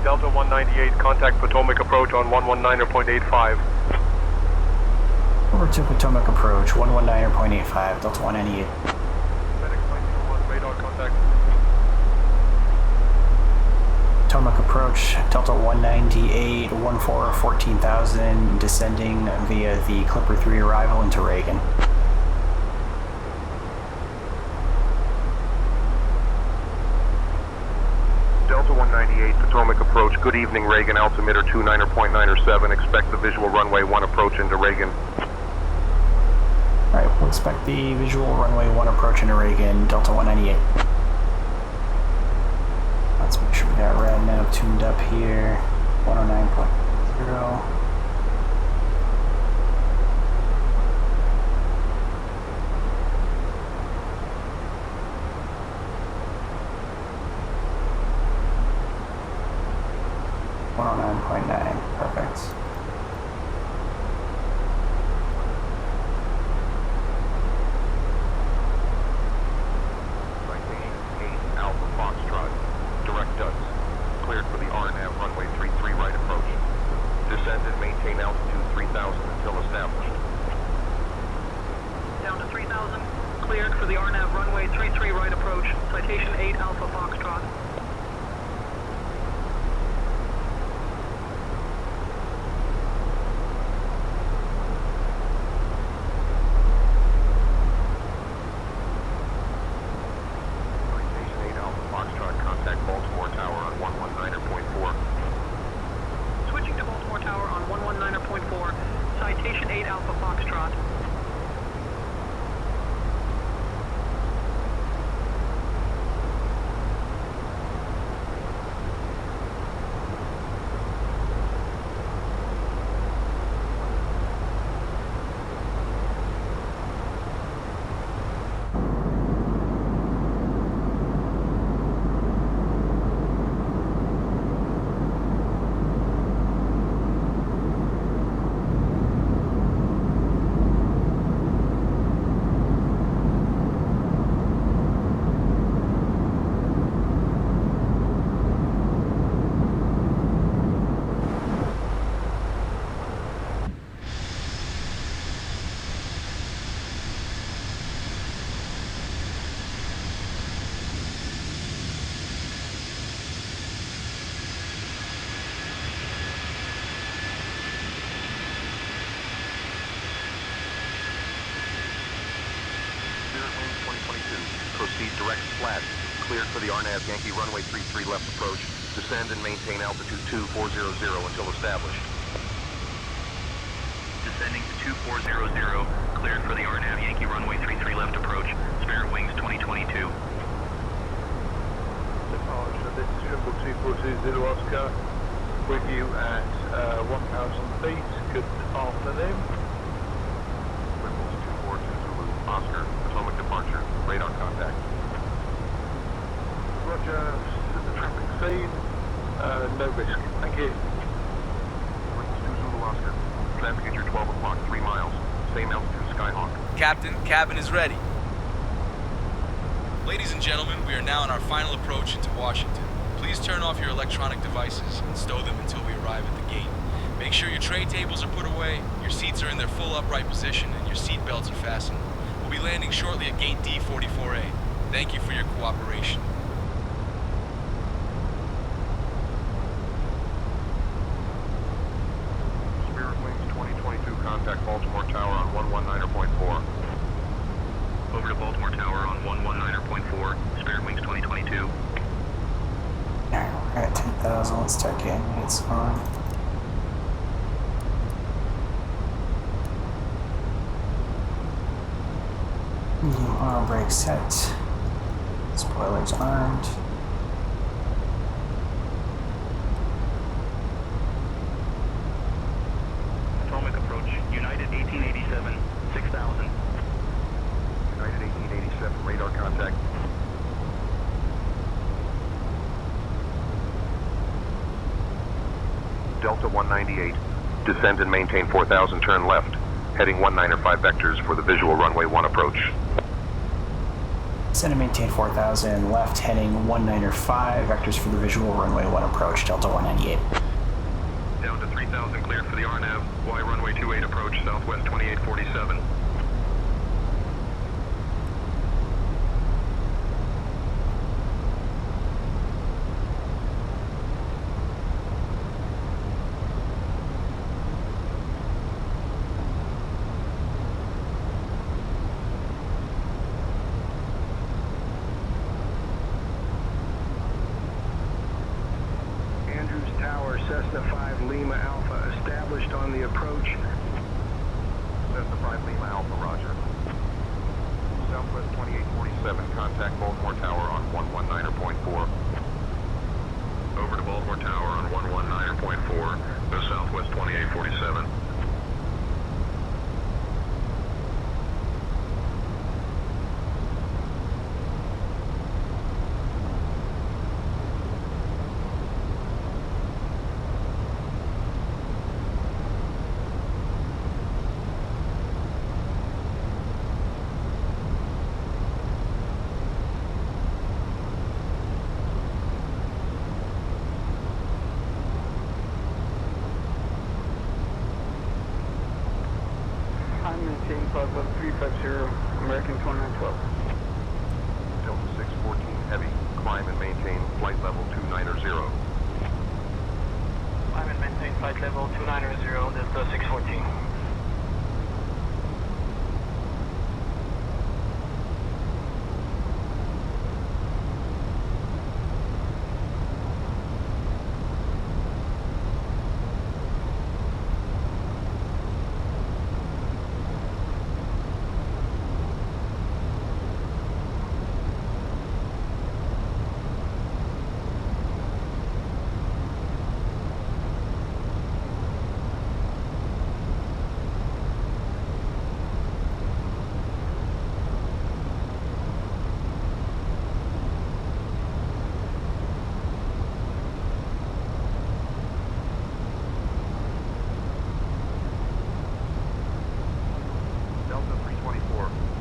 Delta 198, contact Potomac approach on 119.85. Over to Potomac approach, 119.85, Delta 198. Fenix 901, radar contact. Potomac approach, Delta 198, 14,000, descending via the Clipper 3 arrival into Reagan. Delta 198, Potomac approach. Good evening, Reagan. Altimeter 29.907. Expect the visual runway 1 approach into Reagan. Alright, we'll expect the visual runway 1 approach into Reagan, Delta 198. Let's make sure we got rad nav tuned up here. 109.0. Perfect. Citation 8 Alpha Foxtrot. Direct us. Cleared for the RNAV runway 33 right approach. Descend and maintain altitude 3000 until established. Down to 3000. Cleared for the RNAV runway 33 right approach. Citation 8 Alpha Foxtrot. Citation 8 Alpha Foxtrot. proceed direct flat. Cleared for the RNAV Yankee runway 33 left approach. Descend and maintain altitude 2400 until established. Descending to 2400, cleared for the RNAV Yankee runway 33 left approach. Spirit wings 2022. Departure, this is Trimble 2420 Oscar, with you at 1,000 feet. Good afternoon. Trimble 242 Zulu Oscar, Potomac departure, radar contact. Roger, the traffic scene, no risk. Thank you. Trimble 2 Zulu Oscar, traffic at your 12 o'clock, 3 miles, same altitude Skyhawk. Captain, cabin is ready. Ladies and gentlemen, we are now on our final approach into Washington. Please turn off your electronic devices and stow them until we arrive at the gate. Make sure your tray tables are put away, your seats are in their full upright position, and your seat belts are fastened. We'll be landing shortly at gate D44A. Thank you for your cooperation. Spirit Wings 2022, contact Baltimore Tower on 119.4. Over to Baltimore Tower on 119.4. Spirit wings 2022. Alright, we're at 10,000. Let's start getting hits on. Medium arm brake set. Spoilers armed. Potomac approach. United 1887. 6,000. United 1887, radar contact. Delta 198, descend and maintain 4,000, turn left, heading 195 vectors for the visual runway 1 approach. Descend and maintain 4,000 left, heading 195 vectors for the visual runway 1 approach, Delta 198. Down to 3,000, cleared for the RNAV. Y runway 28 approach, southwest 2847. Cessna 5 Lima Alpha established on the approach. Cessna 5 Lima Alpha, roger. Southwest 2847, contact Baltimore Tower on 119.4. Over to Baltimore Tower on 119.4. Go southwest 2847. Maintain flight level 350, American 2912. Delta 614 heavy, climb and maintain flight level 290. Climb and maintain flight level 290, Delta 614.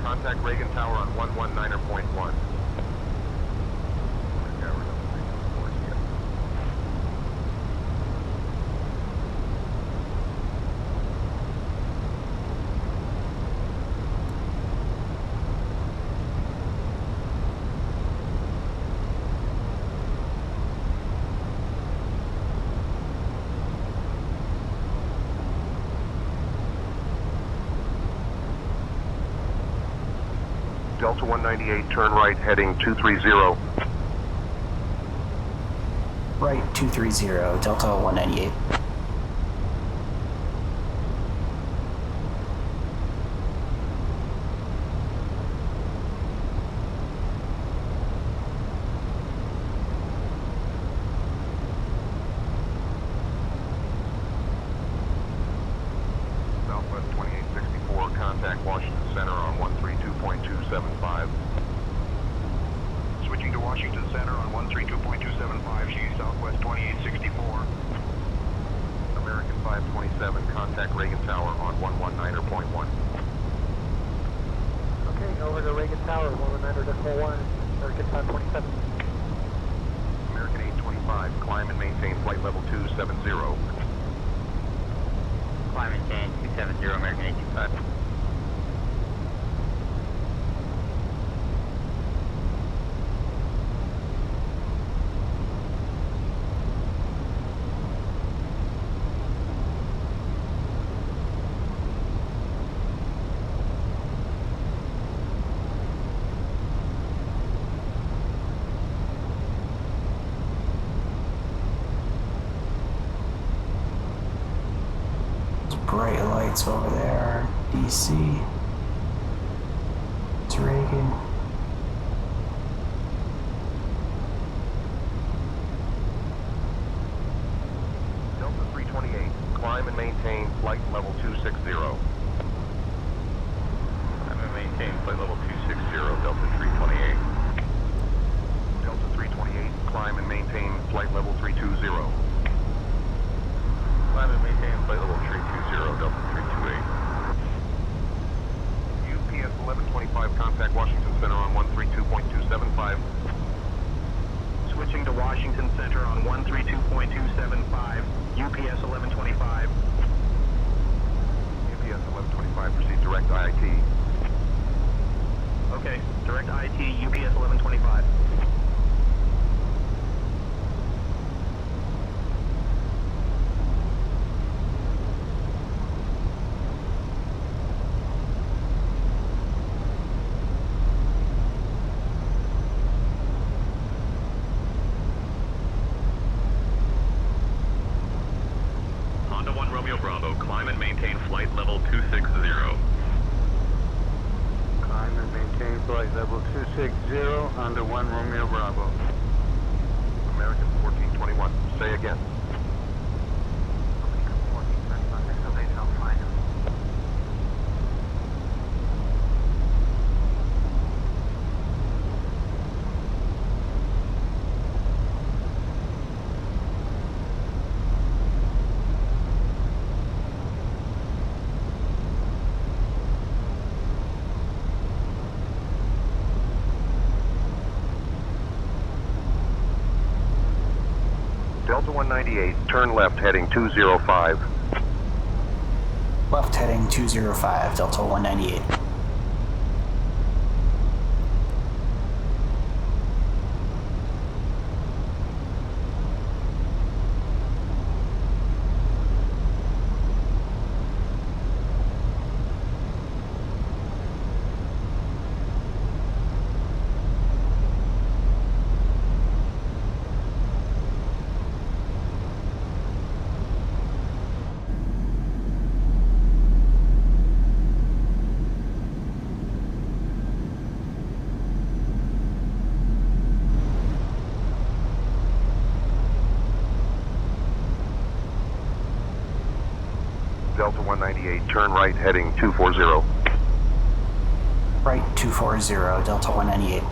Contact Reagan Tower on 119.1. Delta 198, turn right, heading 230. Right 230, Delta 198. Southwest 2864, contact Washington Center on 132.275. Switching to Washington Center on 132.275, G Southwest 2864. American 527, contact Reagan Tower on 119.1. Okay, over to Reagan Tower, 119.1, American 527. American 825, climb and maintain flight level 270. Climb and maintain 270, American 825. Bright lights over there, DC. It's Reagan. Delta 328, climb and maintain flight level 260. Climb and maintain flight level 260, Delta 328. Delta 328, climb and maintain flight level 320. Climb and maintain flight level 320, Delta 328. UPS 1125, contact Washington Center on 132.275. Switching to Washington Center on 132.275, UPS 1125. UPS 1125, proceed direct IIT. Okay, direct IT, UPS 1125. Bravo, climb and maintain flight level 260. Climb and maintain flight level 260, Honda 1 Romeo Bravo. American 1421, say again. Delta 198, turn left heading 205. Left heading 205, Delta 198. Delta 198, turn right heading 240. Right 240, Delta 198.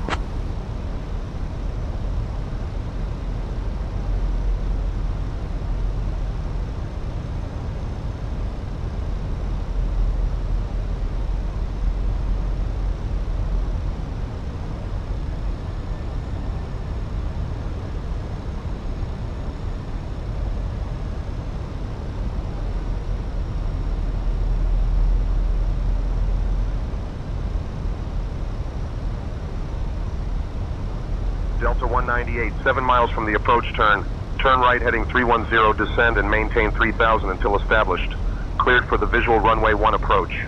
Delta 198, 7 miles from the approach turn. Turn right heading 310, descend and maintain 3000 until established. Cleared for the visual runway 1 approach.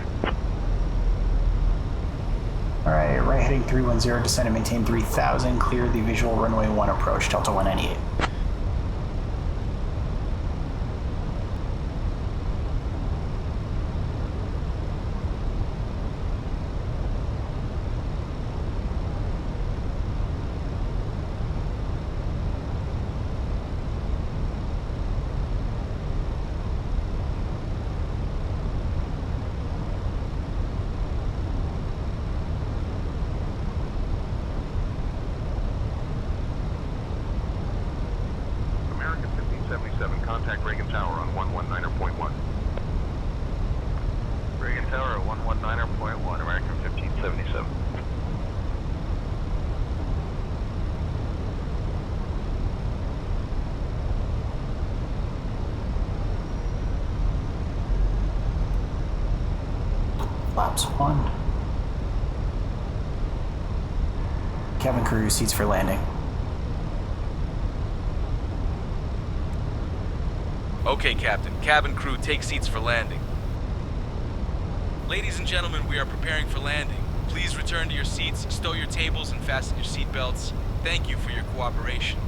Alright, right heading 310, descend and maintain 3000, clear the visual runway 1 approach, Delta 198. American 1577, contact Reagan Tower on 119.1. Reagan Tower at 119.1, American 1577. Flaps 1. Cabin crew, seats for landing. Okay, Captain. Cabin crew, take seats for landing. Ladies and gentlemen, we are preparing for landing. Please return to your seats, stow your tables, and fasten your seat belts. Thank you for your cooperation.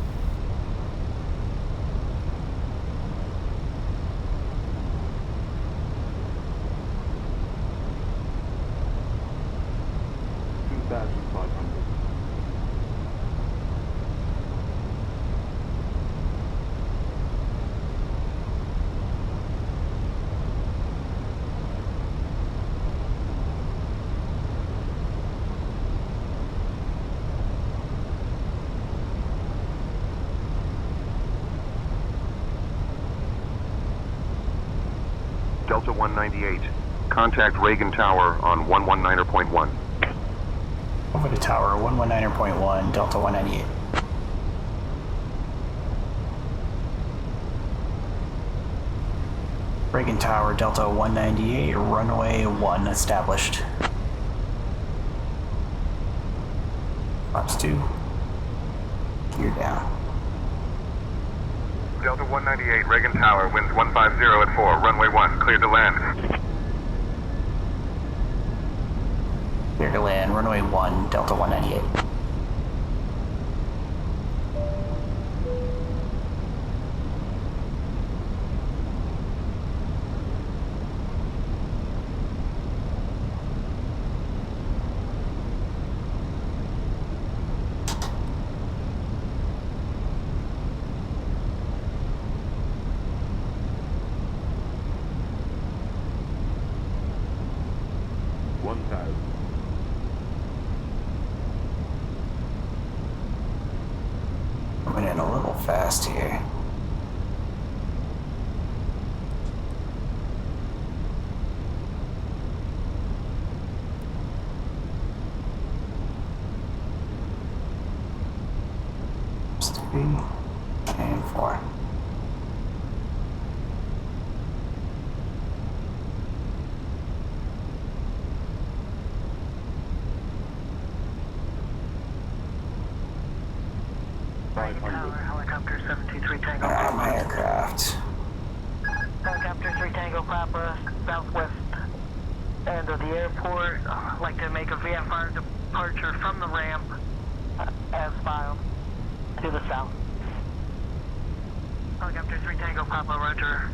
Delta 198, contact Reagan Tower on 119.1. Over to tower, 119.1, Delta 198. Reagan Tower, Delta 198, runway 1 established. Flaps 2. Gear down. Delta 198, Reagan Tower, winds 150 at 4, runway 1, cleared to land. Clear to land, runway 1, Delta 198. Coming in a little fast here. Just 3 and 4. Helicopter 723 Tango. My aircraft. Helicopter 3 Tango Papa, southwest end of the airport. I'd like to make a VFR departure from the ramp as filed to the south. Helicopter 3 Tango Papa, roger.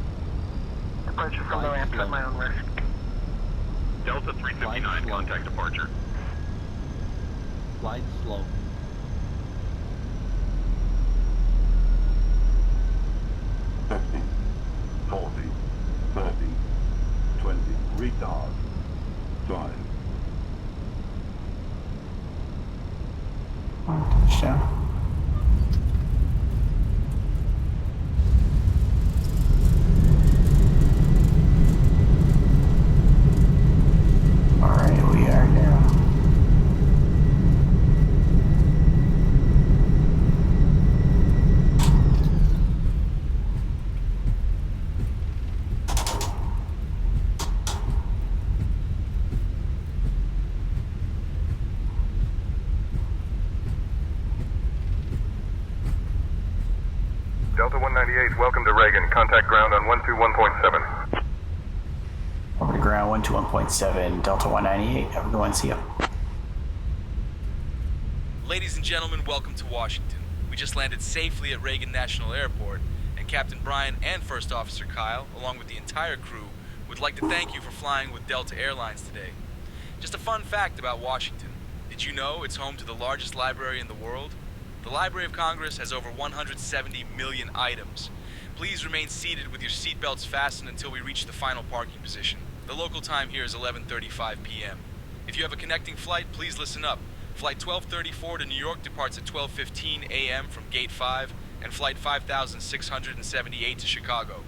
Departure from the ramp at my own risk. Delta 359, contact departure. Flight slow. Retard. Drive. Touchdown. Alright, we are now. Delta 198, welcome to Reagan. Contact ground on 121.7. Over to ground 121.7, Delta 198. Have a good one, see ya. Ladies and gentlemen, welcome to Washington. We just landed safely at Reagan National Airport, and Captain Brian and First Officer Kyle, along with the entire crew, would like to thank you for flying with Delta Airlines today. Just a fun fact about Washington. Did you know it's home to the largest library in the world? The Library of Congress has over 170 million items. Please remain seated with your seatbelts fastened until we reach the final parking position. The local time here is 11:35 p.m. If you have a connecting flight, please listen up. Flight 1234 to New York departs at 12:15 a.m. from Gate 5, and Flight 5678 to Chicago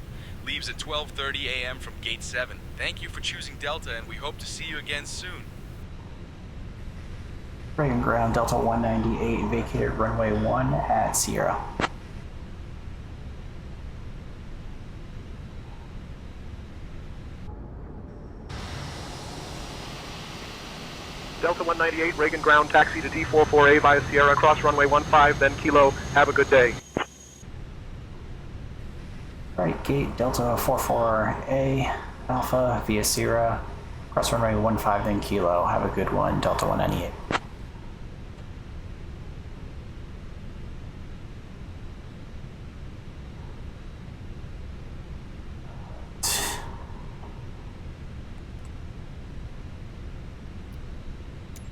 leaves at 12:30 a.m. from Gate 7. Thank you for choosing Delta, and we hope to see you again soon. Reagan ground, Delta 198, vacated runway 1 at Sierra. Delta 198, Reagan ground, taxi to D44A via Sierra, cross runway 15, then Kilo. Have a good day. Right gate, Delta 44A, Alpha via Sierra, cross runway 15, then Kilo. Have a good one, Delta 198.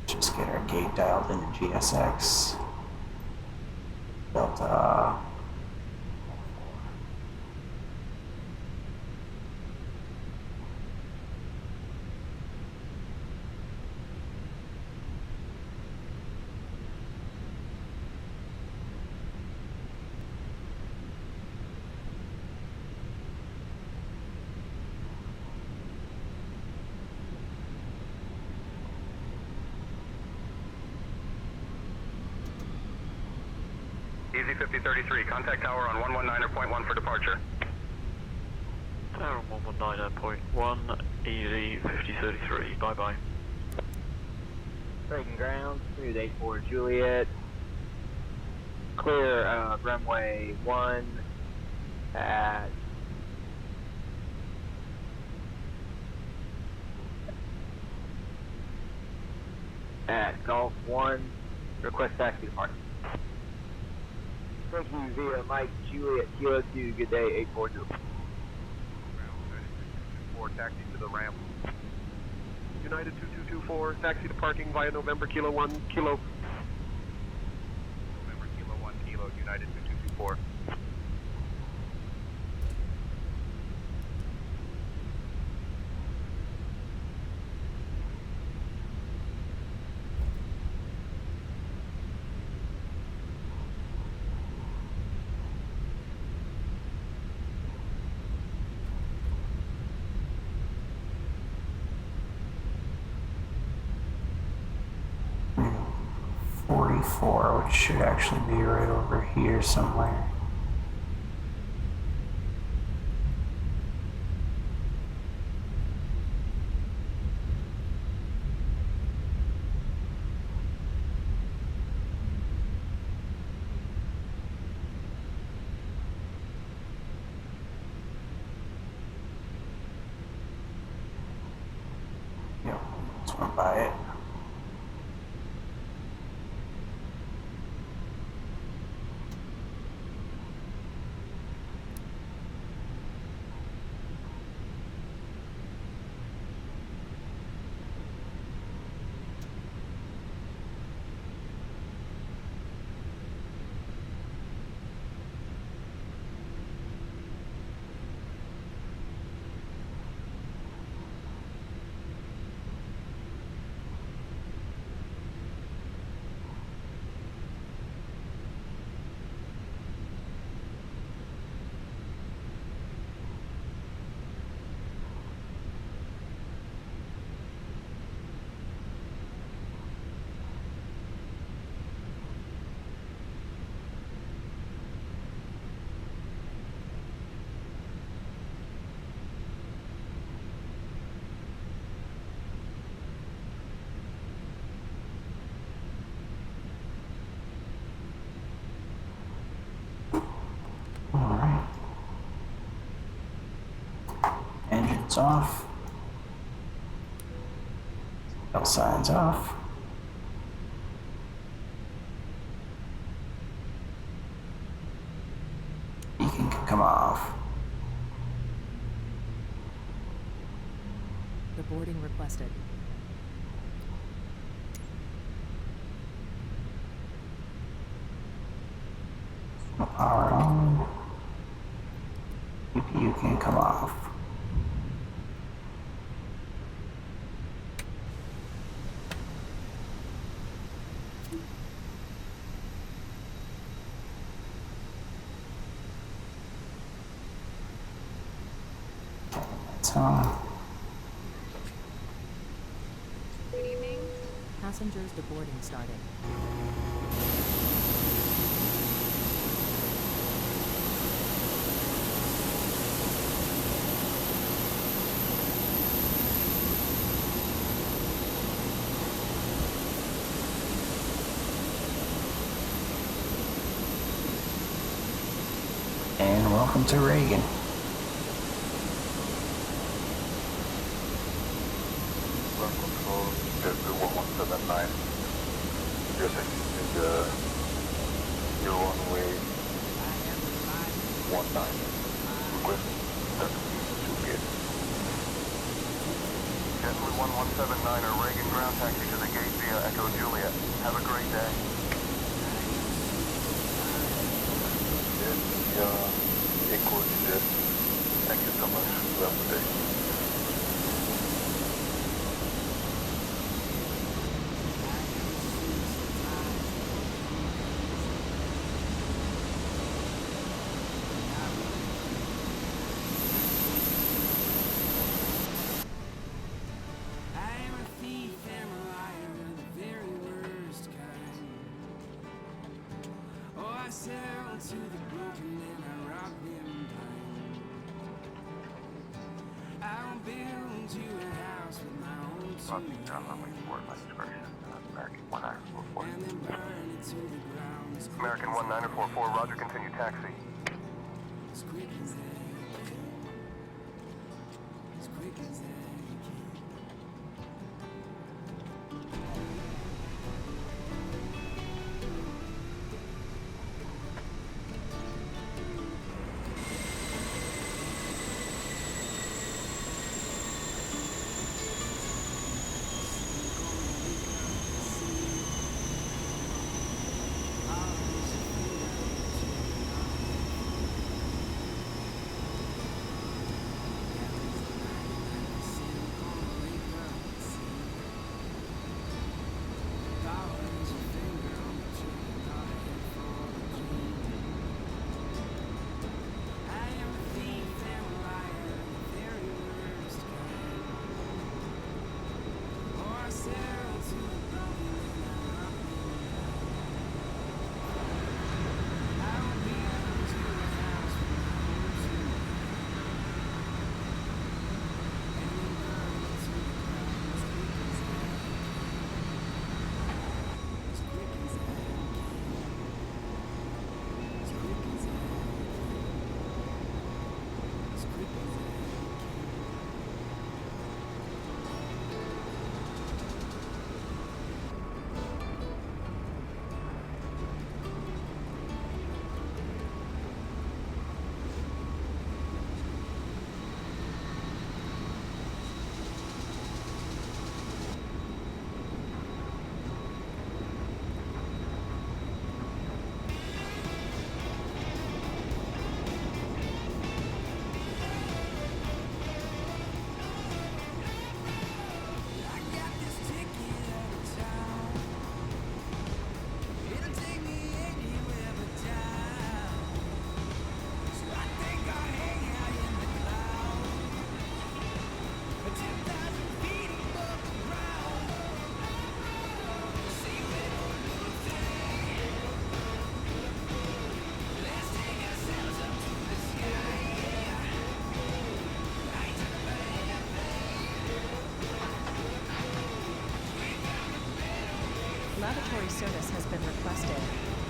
Just get our gate dialed into GSX. Delta. Easy 5033, contact tower on 119.1 for departure. Tower on 119.1, easy 5033, bye bye. Reagan ground, smooth 84 Juliet. Clear runway 1 at Golf 1. Request taxi departure. Thank you via Mike Juliet Kilo 2. Good day, 840. Ground 3224, taxi to the ramp. United 2224, taxi to parking via November Kilo 1 Kilo. November Kilo 1 Kilo, United 2224. Which should actually be right over here somewhere. Yep, let's run by it. Alright. Engines off. Bell signs off. Beacon can come off. The boarding requested. Power on. CPU can come off. Lights on. Good evening. Passengers deboarding started. And welcome to Reagan. Ground control, BFU 1179. Your section is your runway 19. Request taxi to gate. Gentleman 1179 Reagan ground taxi to the gate via Echo Juliet. Have a great day. Echo Juliet. Thank you so much. Have a good day. American 1944, Roger, continue taxi. Laboratory service has been requested.